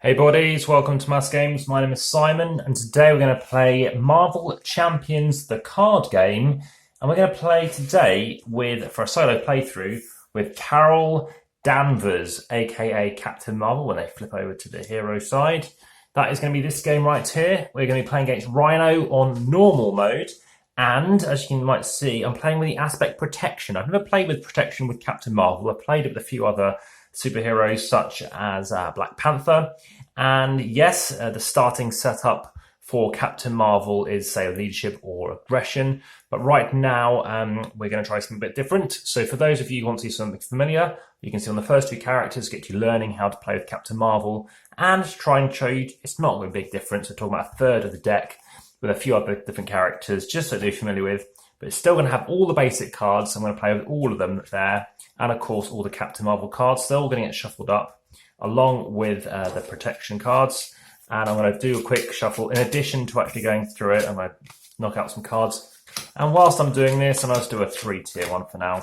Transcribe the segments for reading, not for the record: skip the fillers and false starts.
Hey buddies, welcome to AmassGames. My name is Simon, and today we're going to play Marvel Champions, the card game. And we're going to play today for a solo playthrough, with Carol Danvers, aka Captain Marvel, when they flip over to the hero side. That is going to be this game right here. We're going to be playing against Rhino on normal mode. And as you might see, I'm playing with the aspect Protection. I've never played with Protection with Captain Marvel. I've played it with a few other superheroes such as Black Panther. And yes, the starting setup for Captain Marvel is, say, leadership or aggression. But right now, we're going to try something a bit different. So for those of you who want to see something familiar, you can see on the first two characters, get you learning how to play with Captain Marvel and try and show you it's not a big difference. We're talking about a third of the deck with a few other different characters, just so they're familiar with. But it's still going to have all the basic cards. So I'm going to play with all of them there. And of course, all the Captain Marvel cards. They're all going to get shuffled up along with the protection cards. And I'm going to do a quick shuffle. In addition to actually going through it, I'm going to knock out some cards. And whilst I'm doing this, and I'll just do a 3-tier one for now.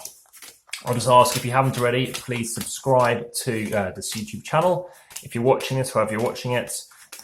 I'll just ask, if you haven't already, please subscribe to this YouTube channel. If you're watching this, however you're watching it,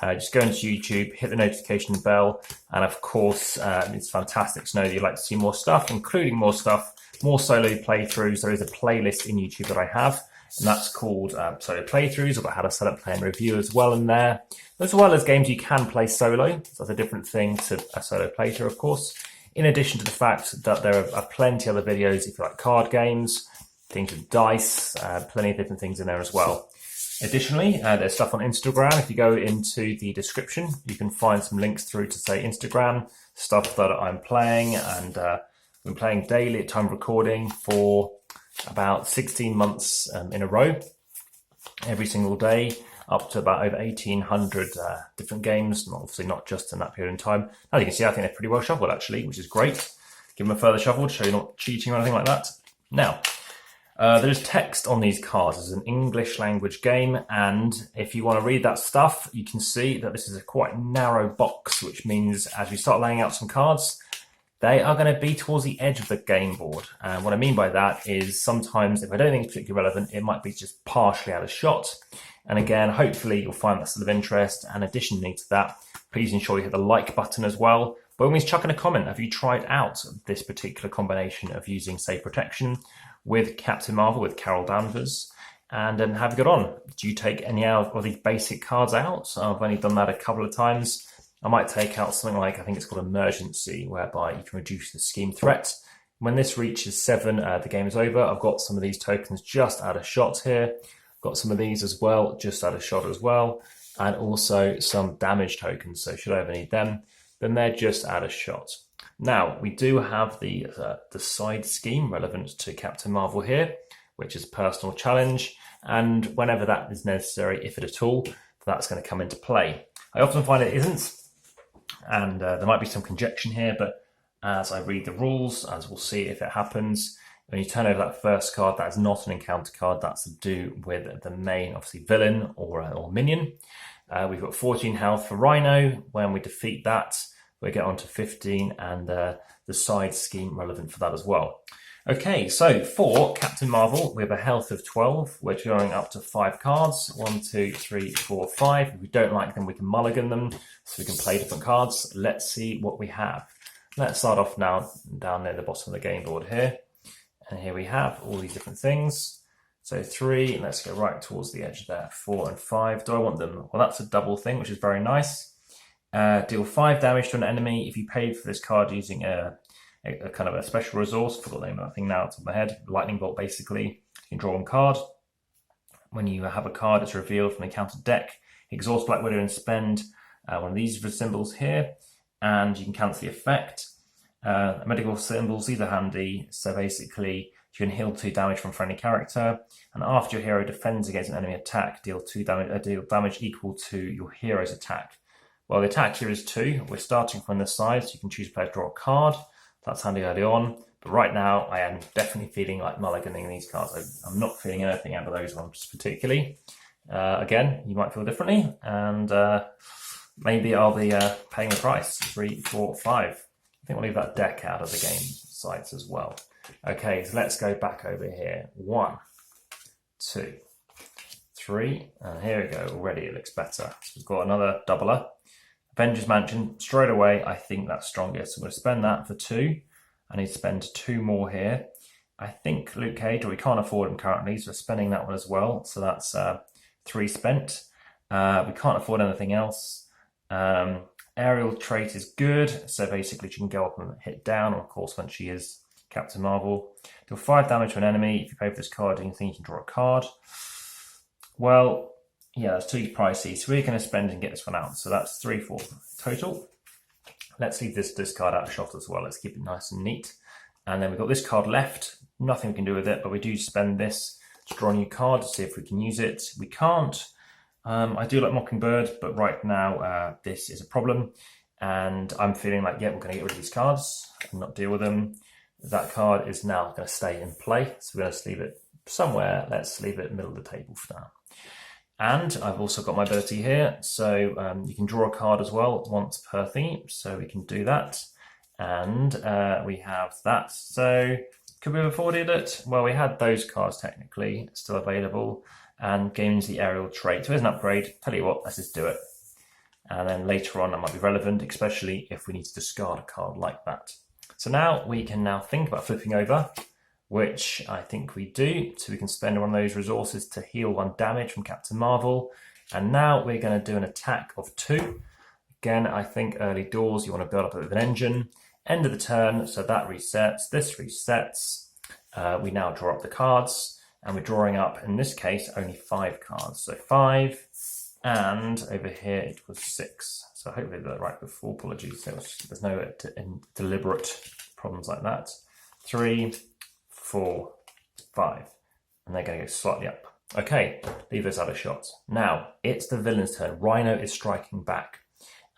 just go into YouTube, hit the notification bell, and of course, it's fantastic to know that you'd like to see more stuff, including more solo playthroughs. There is a playlist in YouTube that I have, and that's called Solo Playthroughs, about how to set up, play, and review as well in there, as well as games you can play solo. So that's a different thing to a solo playthrough, of course, in addition to the fact that there are plenty of other videos if you like card games, things with dice, plenty of different things in there as well. Additionally, there's stuff on Instagram. If you go into the description, you can find some links through to, say, Instagram, stuff that I'm playing, and I've been playing daily at time of recording for about 16 months in a row, every single day, up to about over 1,800 different games, obviously not just in that period of time. As you can see, I think they're pretty well shuffled, actually, which is great. Give them a further shuffle to show you're not cheating or anything like that. Now, there's text on these cards. It's an English language game, and if you want to read that stuff, you can see that this is a quite narrow box, which means as we start laying out some cards, they are going to be towards the edge of the game board. And what I mean by that is sometimes, if I don't think it's particularly relevant, it might be just partially out of shot. And again, hopefully you'll find that still of interest. And additionally to that, please ensure you hit the like button as well. By all means, chuck in a comment. Have you tried out this particular combination of using, say, Protection with Captain Marvel, with Carol Danvers, and have you got on? Do you take any out of these basic cards out? I've only done that a couple of times. I might take out something like, I think it's called Emergency, whereby you can reduce the scheme threat. When this reaches 7, the game is over. I've got some of these tokens just out of shot here. Got some of these as well, just out of shot as well, and also some damage tokens. So should I ever need them, then they're just out of shot. Now, we do have the side scheme relevant to Captain Marvel here, which is personal challenge. And whenever that is necessary, if at all, that's going to come into play. I often find it isn't, and there might be some conjecture here, but as I read the rules, as we'll see if it happens, when you turn over that first card, that is not an encounter card. That's to do with the main, obviously, villain or minion. We've got 14 health for Rhino. When we defeat that, we get on to 15, and the side scheme relevant for that as well. Okay, so for Captain Marvel, we have a health of 12. We're going up to 5 cards. 1, 2, 3, 4, 5. If we don't like them, we can mulligan them, so we can play different cards. Let's see what we have. Let's start off now down near the bottom of the game board here. And here we have all these different things. So 3, and let's go right towards the edge there. 4 and 5. Do I want them? Well, that's a double thing, which is very nice. Deal 5 damage to an enemy if you paid for this card using a kind of a special resource. I forgot the name of that thing now, it's on my head. Lightning bolt, basically. You can draw one card. When you have a card, it's revealed from the encountered deck. Exhaust Black Widow and spend one of these symbols here, and you can cancel the effect. Medical symbols, these are handy. So basically, you can heal 2 damage from a friendly character, and after your hero defends against an enemy attack, deal damage equal to your hero's attack. Well, the attack here is 2. We're starting from the side, so you can choose to play draw a card. That's handy early on. But right now, I am definitely feeling like mulliganing these cards. I'm not feeling anything out of those ones particularly. Again, you might feel differently, and maybe I'll be paying the price. 3, 4, 5. I think we'll leave that deck out of the game sites as well. Okay, so let's go back over here. 1, 2, 3, and here we go. Already it looks better. So we've got another doubler. Avengers Mansion, straight away, I think that's strongest. So I'm going to spend that for 2. I need to spend 2 more here. I think Luke Cage, we can't afford him currently, so we're spending that one as well. So that's 3 spent. We can't afford anything else. Aerial trait is good, so basically she can go up and hit down, of course, when she is Captain Marvel. Deal 5 damage to an enemy. If you pay for this card, you think you can draw a card. Well, yeah, that's too pricey, so we're going to spend and get this one out. So that's 3, 4 total. Let's leave this discard out of shot as well. Let's keep it nice and neat. And then we've got this card left. Nothing we can do with it, but we do spend this to draw a new card to see if we can use it. We can't. I do like Mockingbird, but right now this is a problem. And I'm feeling like, yeah, we're going to get rid of these cards and not deal with them. That card is now going to stay in play. So we're going to leave it somewhere. Let's leave it middle of the table for now. And I've also got my ability here. So you can draw a card as well once per theme. So we can do that. And we have that. So could we have afforded it? Well, we had those cards technically still available. And gains the aerial trait. So here's an upgrade. Tell you what, let's just do it. And then later on that might be relevant, especially if we need to discard a card like that. So now we can now think about flipping over, which I think we do. So we can spend one of those resources to heal 1 damage from Captain Marvel. And now we're going to do an attack of 2. Again, I think early doors, you want to build up with an engine. End of the turn, so that resets. This resets. We now draw up the cards. And we're drawing up, in this case, only 5 cards. So 5, and over here it was 6. So hopefully they're right before. Apologies, there's no deliberate problems like that. 3, 4, 5. And they're going to go slightly up. Okay, leave those out of shot. Now, it's the villain's turn. Rhino is striking back.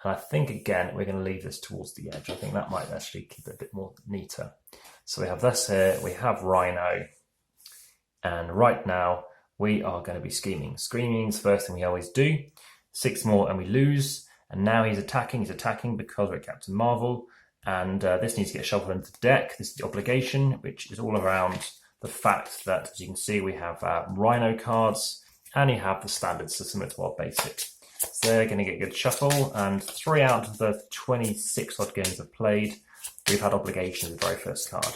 And I think, again, we're going to leave this towards the edge. I think that might actually keep it a bit more neater. So we have this here. We have Rhino. And right now, we are going to be scheming. Scheming is the first thing we always do. 6 more and we lose. And now he's attacking. He's attacking because we're Captain Marvel. And this needs to get shuffled into the deck. This is the obligation, which is all around the fact that, as you can see, we have Rhino cards. And you have the standards, so similar to our basic. So they're going to get a good shuffle. And 3 out of the 26 odd games I've played, we've had obligation as the very first card.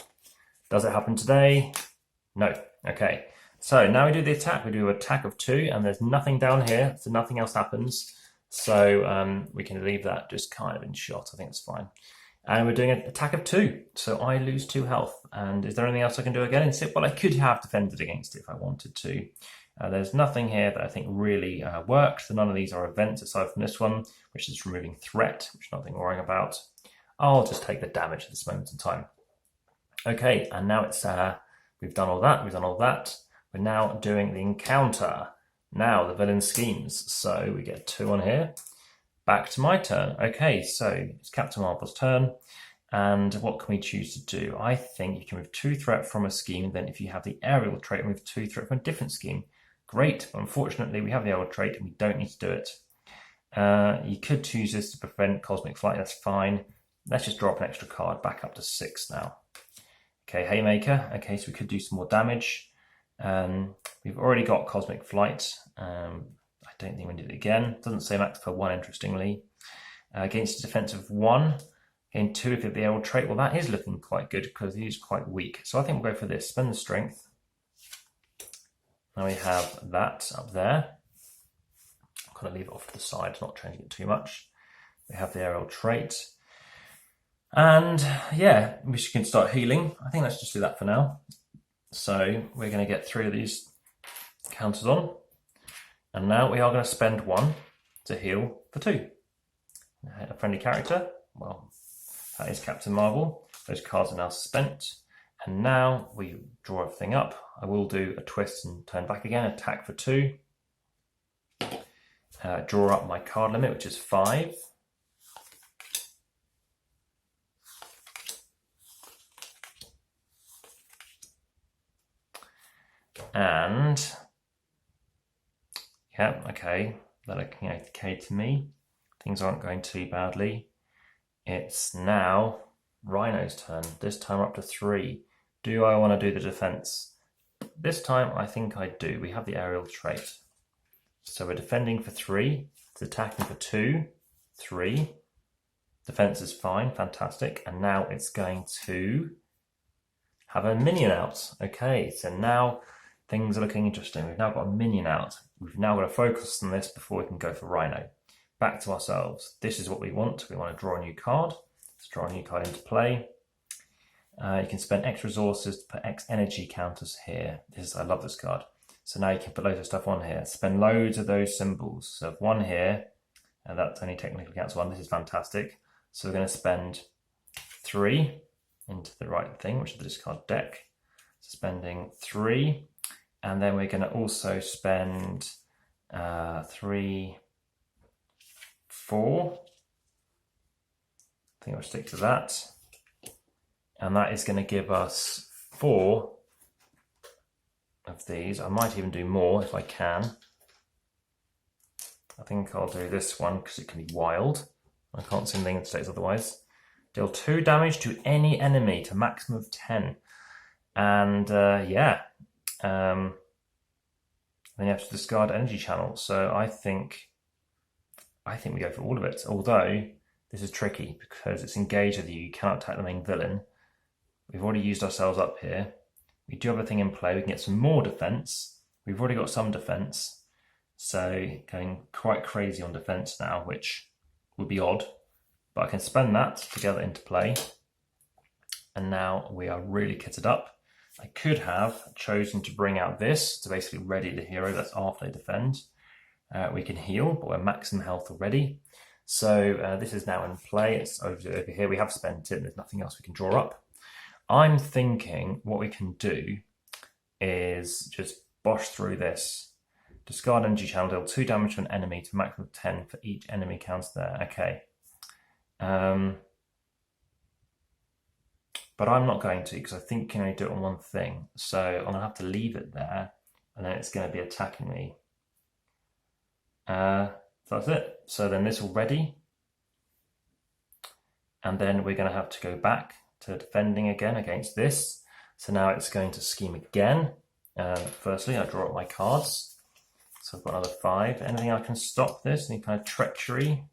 Does it happen today? No. Okay, so now we do the attack. We do an attack of 2, and there's nothing down here, so nothing else happens. So we can leave that just kind of in shot. I think it's fine. And we're doing an attack of 2, so I lose 2 health. And is there anything else I can do against it? Well, I could have defended against it if I wanted to. There's nothing here that I think really works. None of these are events aside from this one, which is removing threat, which is nothing worrying about. I'll just take the damage at this moment in time. Okay, and now it's... we've done all that, We're now doing the encounter. Now the villain schemes. So we get 2 on here. Back to my turn. Okay, so it's Captain Marvel's turn. And what can we choose to do? I think you can remove 2 threat from a scheme. Then if you have the aerial trait, remove 2 threat from a different scheme. Great, but unfortunately we have the aerial trait and we don't need to do it. You could choose this to prevent cosmic flight, that's fine. Let's just drop an extra card back up to 6 now. Okay, Haymaker. Okay, so we could do some more damage. We've already got Cosmic Flight. I don't think we need it again. Doesn't say max per 1, interestingly. Against a defense of 1. Gain 2 if you have the aerial trait. Well, that is looking quite good because he is quite weak. So I think we'll go for this. Spend the strength. Now we have that up there. I'm going to leave it off to the side, not changing it too much. We have the aerial trait. And yeah, we can start healing. I think let's just do that for now. So we're going to get 3 of these counters on. And now we are going to spend 1 to heal for 2. A friendly character. Well, that is Captain Marvel. Those cards are now spent. And now we draw everything up. I will do a twist and turn back again. Attack for 2. Draw up my card limit, which is 5. And yeah, okay, that looking okay to me. Things aren't going too badly. It's now Rhino's turn. This time we're up to 3. Do I want to do the defense? This time I think I do. We have the aerial trait. So we're defending for 3, it's attacking for 2, 3. Defense is fine, fantastic. And now it's going to have a minion out. Okay, so now things are looking interesting. We've now got a minion out. We've now got to focus on this before we can go for Rhino. Back to ourselves. This is what we want. We want to draw a new card. Let's draw a new card into play. You can spend X resources to put X energy counters here. I love this card. So now you can put loads of stuff on here. Spend loads of those symbols. So one here, and that only technically counts 1. This is fantastic. So we're going to spend 3 into the right thing, which is the discard deck. So spending 3, and then we're going to also spend 3, 4. I think I'll stick to that. And that is going to give us 4 of these. I might even do more if I can. I think I'll do this one because it can be wild. I can't see anything in states otherwise. Deal 2 damage to any enemy to maximum of 10. And then you have to discard energy channel. So I think we go for all of it. Although this is tricky because it's engaged with you. You cannot attack the main villain. We've already used ourselves up here. We do have a thing in play. We can get some more defense. We've already got some defense. So going quite crazy on defense now, which would be odd. But I can spend that to get it into play. And now we are really kitted up. I could have chosen to bring out this to basically ready the hero. That's after they defend. We can heal, but we're maximum health already. So this is now in play. It's over here. We have spent it, and there's nothing else we can draw up. I'm thinking what we can do is just bosh through this. Discard energy channel, deal 2 damage to an enemy to a maximum of 10 for each enemy counts there. Okay. But I'm not going to because I think you can only do it on one thing. So I'm going to have to leave it there and then it's going to be attacking me. So that's it. So then this will ready. And then we're going to have to go back to defending again against this. So now it's going to scheme again. Firstly, I draw up my cards. So I've got another 5. Anything I can stop this? Any kind of treachery?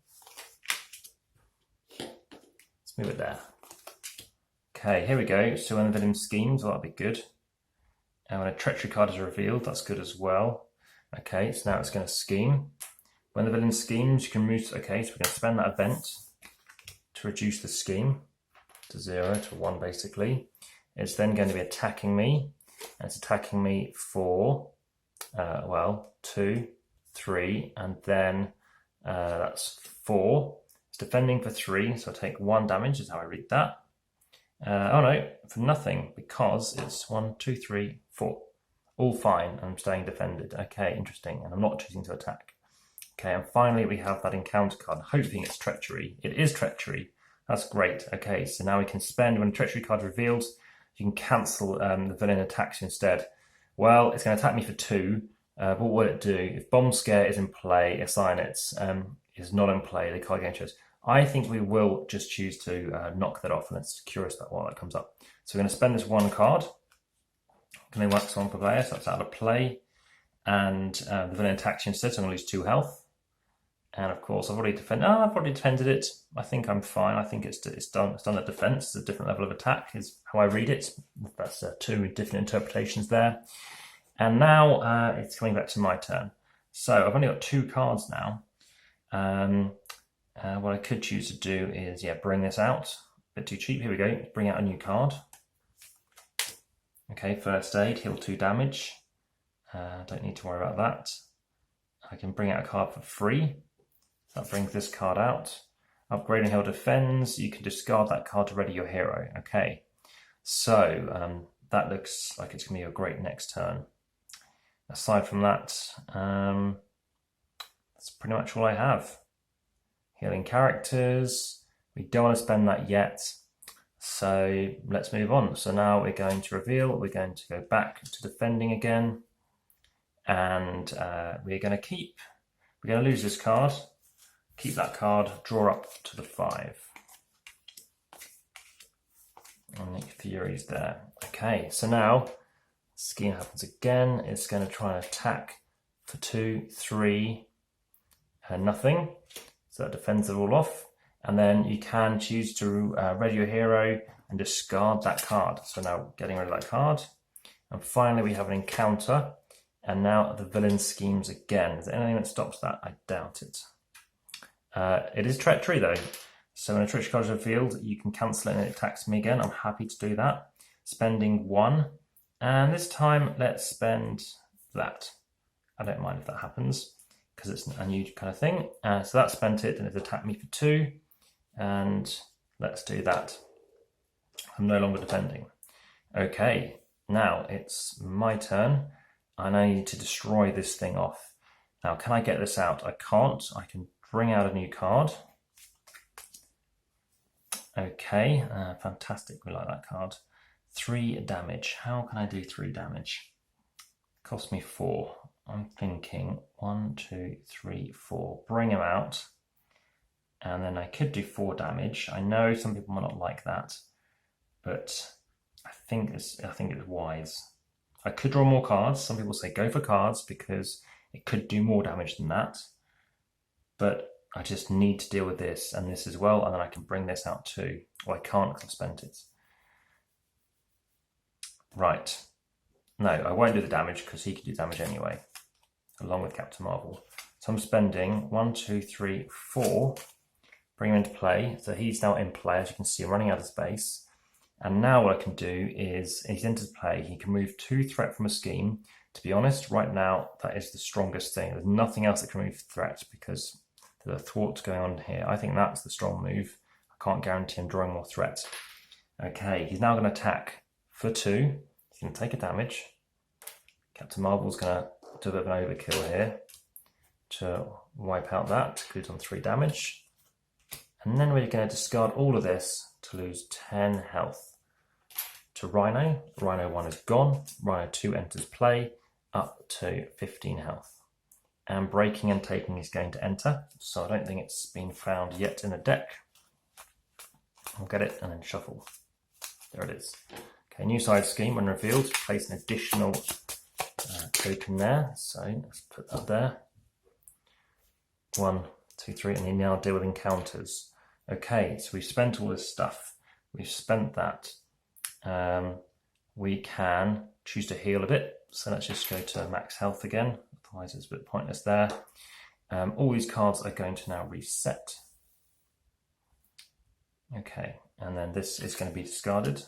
Let's move it there. Okay, here we go. So when the villain schemes, well, that'll be good. And when a treachery card is revealed, that's good as well. Okay, so now it's going to scheme. When the villain schemes, you can move. Okay, so we're going to spend that event to reduce the scheme to 0 to 1 basically. It's then going to be attacking me, and it's attacking me for 2, 3, and then that's 4. It's defending for 3, so I take 1 damage is how I read that. Oh no, for nothing, because it's 1, 2, 3, 4. All fine, I'm staying defended. Okay, interesting, and I'm not choosing to attack. Okay, and finally we have that encounter card, hoping it's treachery. It is treachery. That's great. Okay, so now we can spend, when a treachery card reveals, you can cancel the villain attacks instead. Well, it's going to attack me for 2, but what will it do? If Bomb Scare is in play, assign it is not in play, the card game chose. I think we will just choose to knock that off, and it's curious about why that comes up. So we're going to spend this 1 card. Can they wax 1 per player? So that's out of play. And the villain attacks you instead, so I'm going to lose 2 health. And of course, I've already defended it. I think I'm fine. I think it's done. It's done at defense. It's a different level of attack, is how I read it. That's 2 different interpretations there. And now it's coming back to my turn. So I've only got 2 cards now. What I could choose to do is, bring this out. A bit too cheap. Here we go. Bring out a new card. Okay, first aid, heal 2 damage. Don't need to worry about that. I can bring out a card for free. That brings this card out. Upgrading heal defends. You can discard that card to ready your hero. Okay, so that looks like it's going to be a great next turn. Aside from that, that's pretty much all I have. Healing characters. We don't want to spend that yet. So let's move on. So now we're going to reveal. We're going to go back to defending again. And we're going to lose this card. Keep that card, draw up to the 5. And Nick Fury's there. Okay, so now scheme happens again. It's going to try and attack for 2, 3, nothing. So that defends it all off. And then you can choose to ready your hero and discard that card. So now getting rid of that card. And finally we have an encounter. And now the villain schemes again. Is there anything that stops that? I doubt it. It is treachery though. So when a treachery card is revealed, you can cancel it and it attacks me again. I'm happy to do that. Spending 1. And this time let's spend that. I don't mind if that happens because it's a new kind of thing. So that spent it and it's attacked me for 2. And let's do that. I'm no longer defending. Okay, now it's my turn. And I need to destroy this thing off. Now, can I get this out? I can't. I can bring out a new card. Okay, fantastic. We like that card. 3 damage. How can I do 3 damage? Cost me 4. I'm thinking 1, 2, 3, 4. Bring him out. And then I could do 4 damage. I know some people might not like that, but I think it's wise. I could draw more cards. Some people say go for cards because it could do more damage than that. But I just need to deal with this and this as well, and then I can bring this out too. Well, I can't because I've spent it. Right. No, I won't do the damage because he can do damage anyway, along with Captain Marvel. So I'm spending 1, 2, 3, 4. Bring him into play. So he's now in play. As you can see, I'm running out of space. And now what I can do is, he's entered play, he can remove 2 threat from a scheme. To be honest, right now, that is the strongest thing. There's nothing else that can remove threat because there's a thwart going on here. I think that's the strong move. I can't guarantee him drawing more threat. Okay, he's now going to attack for 2. He's going to take a damage. Captain Marvel's going to do a bit of an overkill here to wipe out that, because he's on 3 damage. And then we're going to discard all of this to lose 10 health. To Rhino, Rhino 1 is gone, Rhino 2 enters play, up to 15 health. And breaking and taking is going to enter, so I don't think it's been found yet in the deck. I'll get it and then shuffle. There it is. Okay, new side scheme when revealed, place an additional token there, so let's put that there. 1, 2, 3, and then now deal with encounters. Okay, so we've spent all this stuff. We've spent that. We can choose to heal a bit. So let's just go to max health again. Otherwise it's a bit pointless there. All these cards are going to now reset. Okay, and then this is going to be discarded.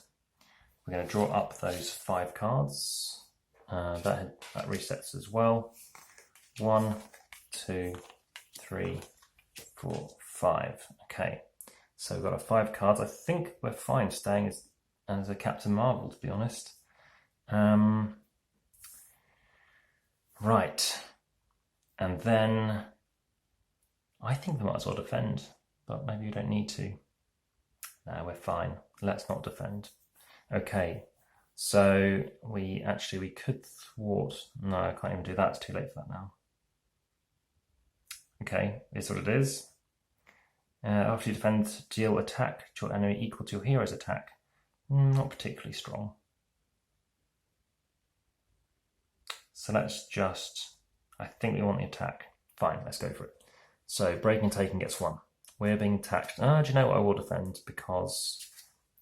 We're going to draw up those 5 cards. That resets as well. 1, 2, 3, 4, 5. Okay. So we've got 5 cards. I think we're fine staying as a Captain Marvel, to be honest. Right. And then I think we might as well defend, but maybe you don't need to. No, we're fine. Let's not defend. Okay. So we could thwart. No, I can't even do that. It's too late for that now. Okay, it's what it is. After you defend, deal attack to your enemy equal to your hero's attack. Not particularly strong. So let's just, I think we want the attack. Fine, let's go for it. So breaking and taking gets 1. We're being attacked. Do you know what? I will defend because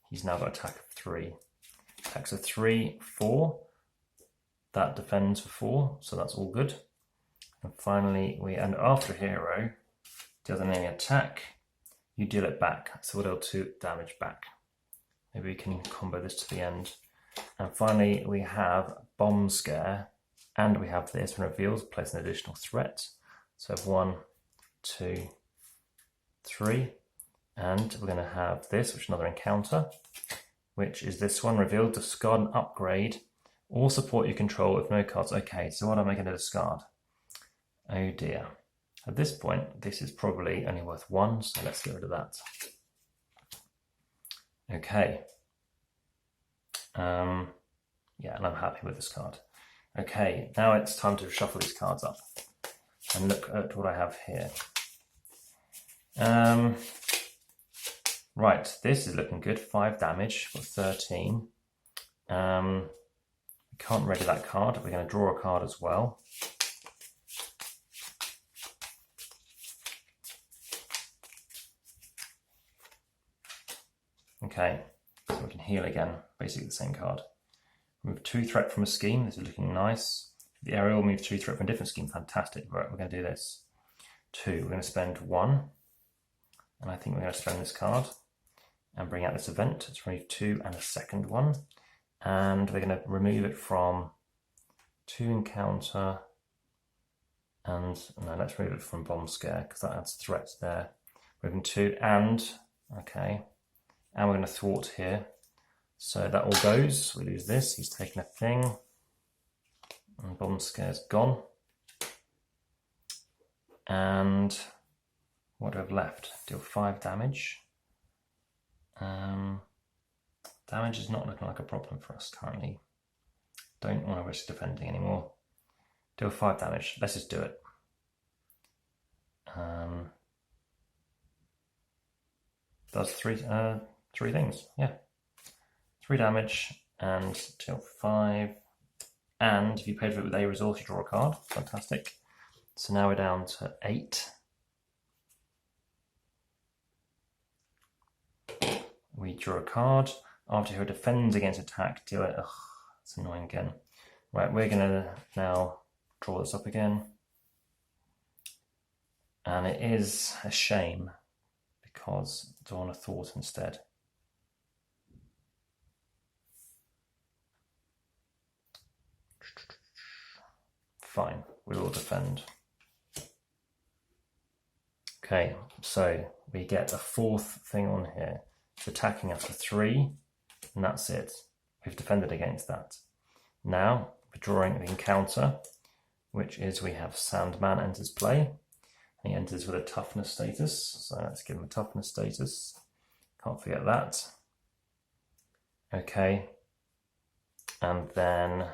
he's now got attack of 3. Attacks of 3, 4. That defends for 4, so that's all good. And finally, and after a hero, deal an enemy attack. You deal it back, so we'll deal 2 damage back. Maybe we can combo this to the end. And finally, we have Bomb Scare, and we have this when reveals, place an additional threat. So I have 1, 2, 3, and we're going to have this, which is another encounter, which is this one, revealed, discard and upgrade, or support your control with no cards. Okay, so what am I going to discard? Oh dear. At this point, this is probably only worth 1, so let's get rid of that. Okay. Yeah, and I'm happy with this card. Okay, now it's time to shuffle these cards up and look at what I have here. Right, this is looking good. 5 damage for 13. We can't ready that card. We're going to draw a card as well. Okay, so we can heal again, basically the same card. Move 2 threat from a scheme, this is looking nice. The aerial, move 2 threat from a different scheme, fantastic. Right, we're going to do this. 2, we're going to spend 1, and I think we're going to spend this card and bring out this event. Let's remove 2 and a second one, and we're going to remove it from 2 encounter, and no, let's remove it from bomb scare because that adds threat there. Moving 2 and, okay, and we're going to thwart here. So that all goes, we lose this, he's taken a thing, and bomb scare's gone. And what do I have left? Deal 5 damage. Damage is not looking like a problem for us currently. Don't want to risk defending anymore. Deal 5 damage, let's just do it. Does three things, yeah. 3 damage and deal 5. And if you paid for it with a resource, you draw a card. Fantastic. So now we're down to 8. We draw a card. After he defends against attack, deal it. Ugh, that's annoying again. Right, we're going to now draw this up again. And it is a shame because I want a thought instead. Fine, we will defend. Okay, so we get a 4th thing on here. It's attacking us for 3, and that's it. We've defended against that. Now, we're drawing the encounter, which is we have Sandman enters play. He enters with a toughness status, so let's give him a toughness status. Can't forget that. Okay, and then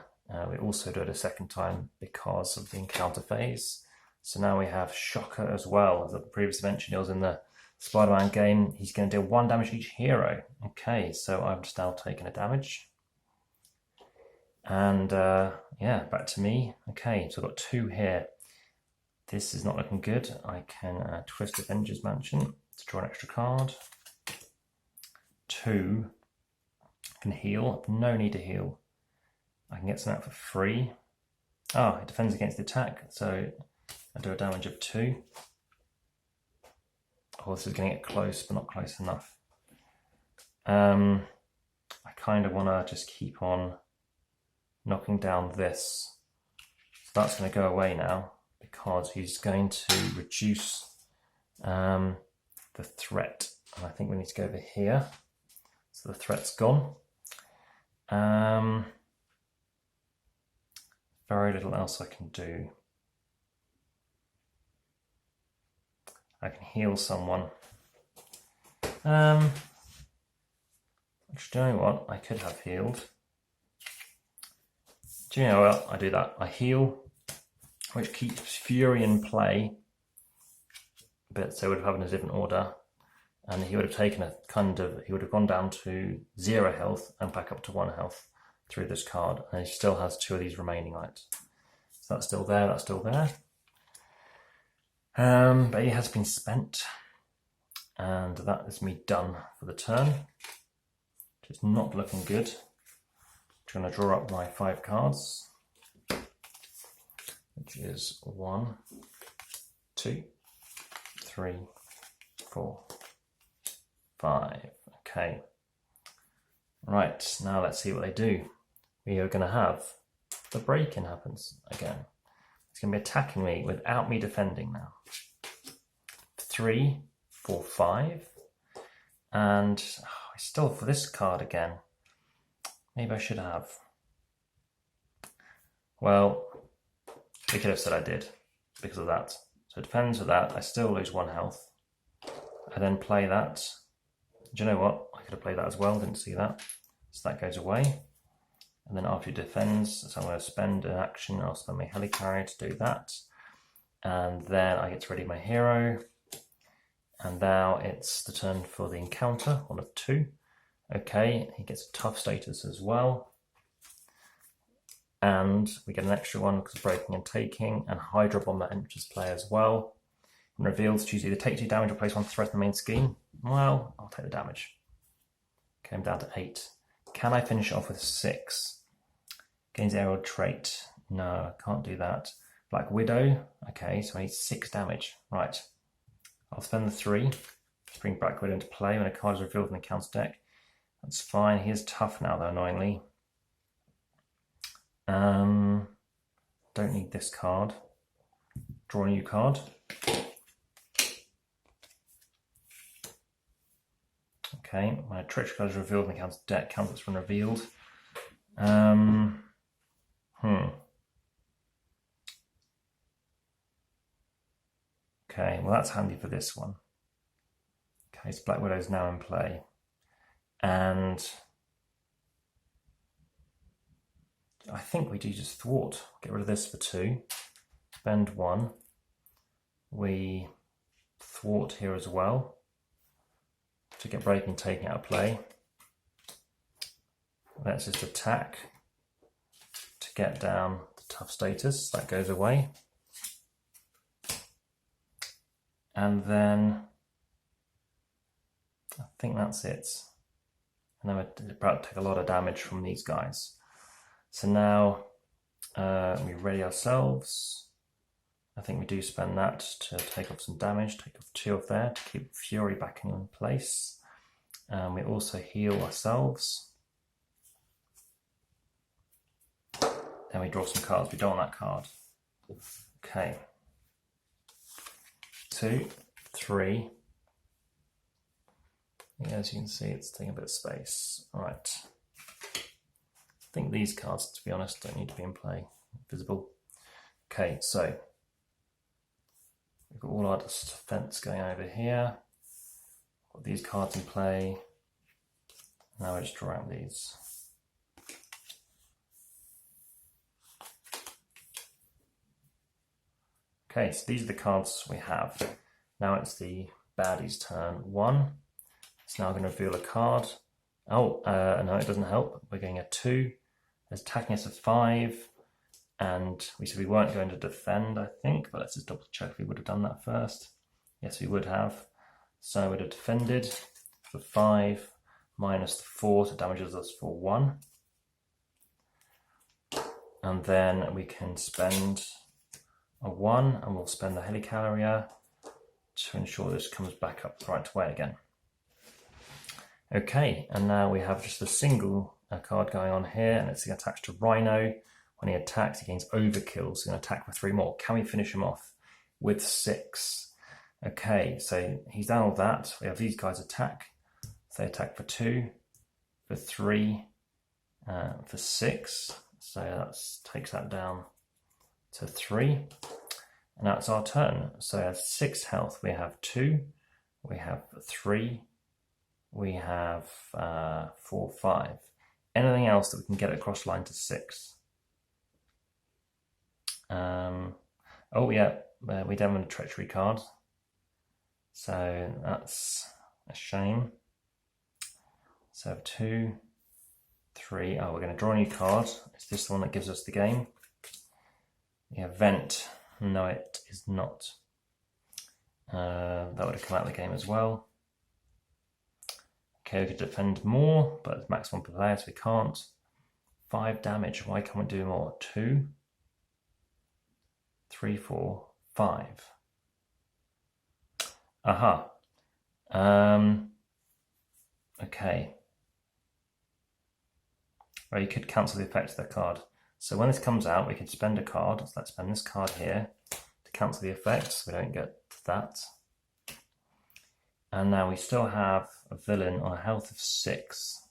we also do it a second time because of the encounter phase. So now we have Shocker as well. As I previously mentioned, it was in the Spider-Man game. He's going to deal 1 damage to each hero. Okay, so I've just now taken a damage. And yeah, back to me. Okay, so I've got 2 here. This is not looking good. I can twist Avengers Mansion to draw an extra card. 2, I can heal. No need to heal. I can get some out for free. Ah, it defends against the attack, so I do a damage of 2. Oh, this is going to get close, but not close enough. I kind of want to just keep on knocking down this. So that's going to go away now because he's going to reduce the threat. And I think we need to go over here. So the threat's gone. Very little else I can do. I can heal someone. Actually, do you know what? I could have healed. Do you know what? I do that. I heal, which keeps Fury in play. But so it would have happened in a different order. And he would have taken a he would have gone down to 0 health and back up to 1 health through this card. And he still has 2 of these remaining lights. So that's still there, that's still there. But it has been spent. And that is me done for the turn. It's not looking good. I'm going to draw up my 5 cards, which is 1, 2, 3, 4, 5. Okay. Right, now let's see what they do. We are going to have the break-in happens again. It's going to be attacking me without me defending now. 3, 4, 5. And still for this card again. Maybe I should have. Well, we could have said I did because of that. So it depends with that. I still lose 1 health. I then play that. Do you know what? I could have played that as well. Didn't see that. So that goes away. And then after he defends, so I'm going to spend an action. I'll spend my helicarrier to do that. And then I get to ready my hero. And now it's the turn for the encounter, 1 of 2. Okay, he gets a tough status as well. And we get an extra one because of breaking and taking, and Hydra Bomb that enters play as well. And reveals choose either take 2 damage or place 1 threat in the main scheme. Well, I'll take the damage. Okay, I'm down to 8. Can I finish off with 6? Gains aerial trait. No, I can't do that. Black Widow. Okay, so I need 6 damage. Right. I'll spend the 3. Just bring Black Widow into play when a card is revealed in the counter deck. That's fine. He is tough now, though, annoyingly. Don't need this card. Draw a new card. Okay, when a treachery card is revealed in the counter deck, counters when revealed. Okay, well that's handy for this one. Okay, so Black Widow's now in play. And I think we do just thwart. Get rid of this for 2. Spend 1. We thwart here as well to get breaking taken out of play. Let's just attack to get down the tough status. That goes away. And then I think that's it. And then we're about to take a lot of damage from these guys. So now we ready ourselves. I think we do spend that to take off some damage, take off 2 of there to keep Fury back in place. We also heal ourselves. Then we draw some cards. We don't want that card. Okay. 2, 3. As you can see, it's taking a bit of space. All right. I think these cards, to be honest, don't need to be in play. Visible. Okay, so we've got all our defense going over here. Got these cards in play. Now we just draw out these. Okay, so these are the cards we have. Now it's the baddie's turn. 1. It's now going to reveal a card. Oh, no, it doesn't help. We're getting a 2. There's attacking us a 5. And we said we weren't going to defend, I think, but let's just double check if we would have done that first. Yes, we would have. So we would have defended for 5 minus the 4, so damages us for 1. And then we can spend a 1, and we'll spend the helicarrier to ensure this comes back up the right way again. Okay, and now we have just a single card going on here, and it's attached to Rhino. When he attacks, he gains overkill, so he's going to attack for 3 more. Can we finish him off with 6? Okay, so he's done all that. We have these guys attack. So they attack for 2, for 3, for 6. So that takes that down to 3. And that's our turn. So we have 6 health. We have 2, we have 3, we have 4, 5. Anything else that we can get across line to 6? Oh yeah, we don't have a treachery card. So that's a shame. So I have 2, 3. Oh, we're going to draw a new card. Is this the one that gives us the game? Yeah, Vent. No, it is not. That would have come out of the game as well. Okay, we could defend more, but it's maximum per player, so we can't. 5 damage. Why can't we do more? 2, 3, 4, 5. Aha. Okay. Well, you could cancel the effect of that card. So when this comes out, we can spend a card. So let's spend this card here to cancel the effect, so we don't get that. And now we still have a villain on a health of 6.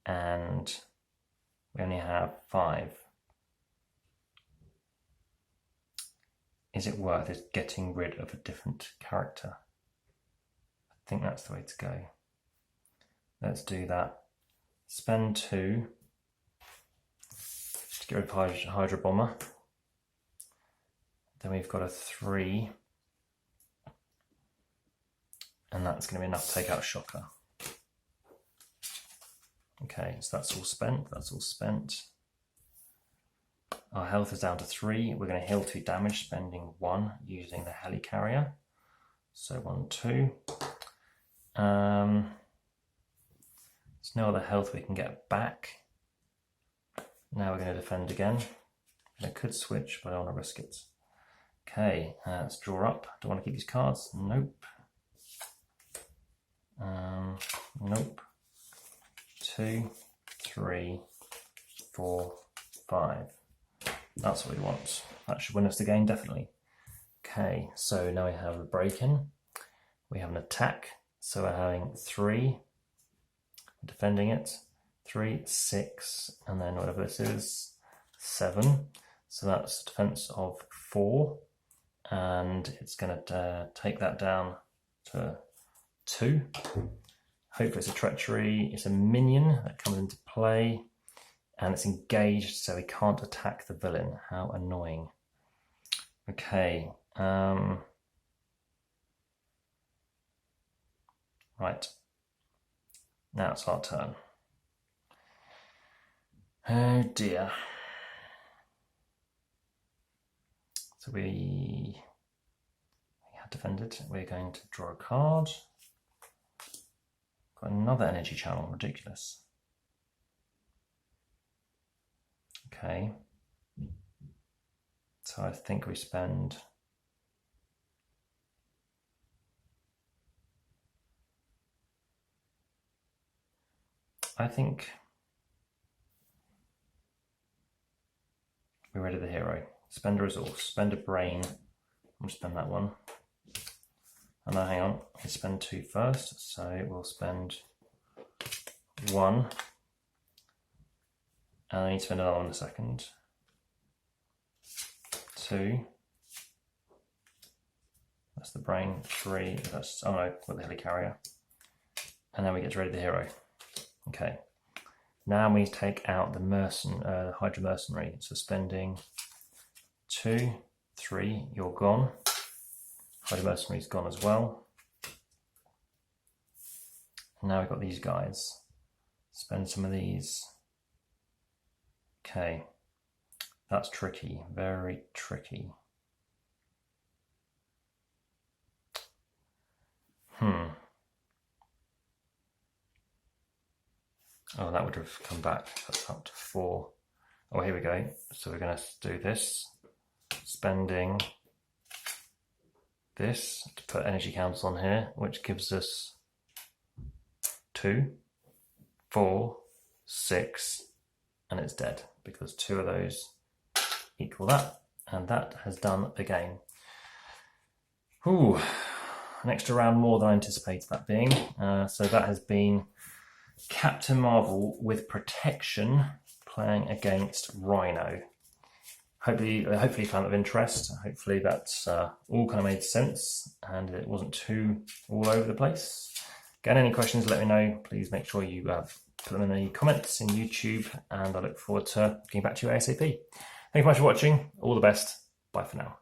And we only have 5. Is it worth it getting rid of a different character? I think that's the way to go. Let's do that. Spend 2 to get rid of Hydra Bomber. Then we've got a 3. And that's going to be enough to take out Shocker. Okay, so that's all spent. That's all spent. Our health is down to 3. We're going to heal 2 damage, spending 1 using the helicarrier. So 1, 2. no other health we can get back. Now we're going to defend again. I could switch, but I don't want to risk it. Okay, let's draw up. Do I want to keep these cards? Nope. Nope. 2, 3, 4, 5. That's what we want. That should win us the game, definitely. Okay, so now we have a break-in. We have an attack. So we're having 3. Defending it. 3, 6, and then whatever this is, 7. So that's a defense of 4. And it's going to take that down to 2. Hopefully it's a treachery. It's a minion that comes into play. And it's engaged, so we can't attack the villain. How annoying. Okay. Right. Now it's our turn. Oh dear. So we have defended. We're going to draw a card. Got another energy channel. Ridiculous. Okay. So I think we spend we're ready the hero. Spend a resource, spend a brain. We'll spend that one. And now hang on, we spend 2 first, so we'll spend 1. And I need to spend another one in a second. 2. That's the brain. 3. That's, oh no, with the helicarrier. And then we get to ready the hero. Okay. Now we take out the Hydra mercenary. So spending 2, 3. You're gone. Hydra mercenary's gone as well. And now we've got these guys. Spend some of these. Okay, that's tricky, very tricky. Oh, that would have come back. That's up to 4. Oh, here we go. So we're going to do this. Spending this to put energy counts on here, which gives us 2, 4, 6, and it's dead because 2 of those equal that, and that has done the game. Ooh, an extra round more than I anticipated that being. So that has been Captain Marvel with Protection playing against Rhino. Hopefully you found that of interest. Hopefully that's all kind of made sense and it wasn't too all over the place. Again, any questions, let me know. Please make sure you put them in the comments in YouTube, and I look forward to getting back to you ASAP. Thank you very much for watching. All the best. Bye for now.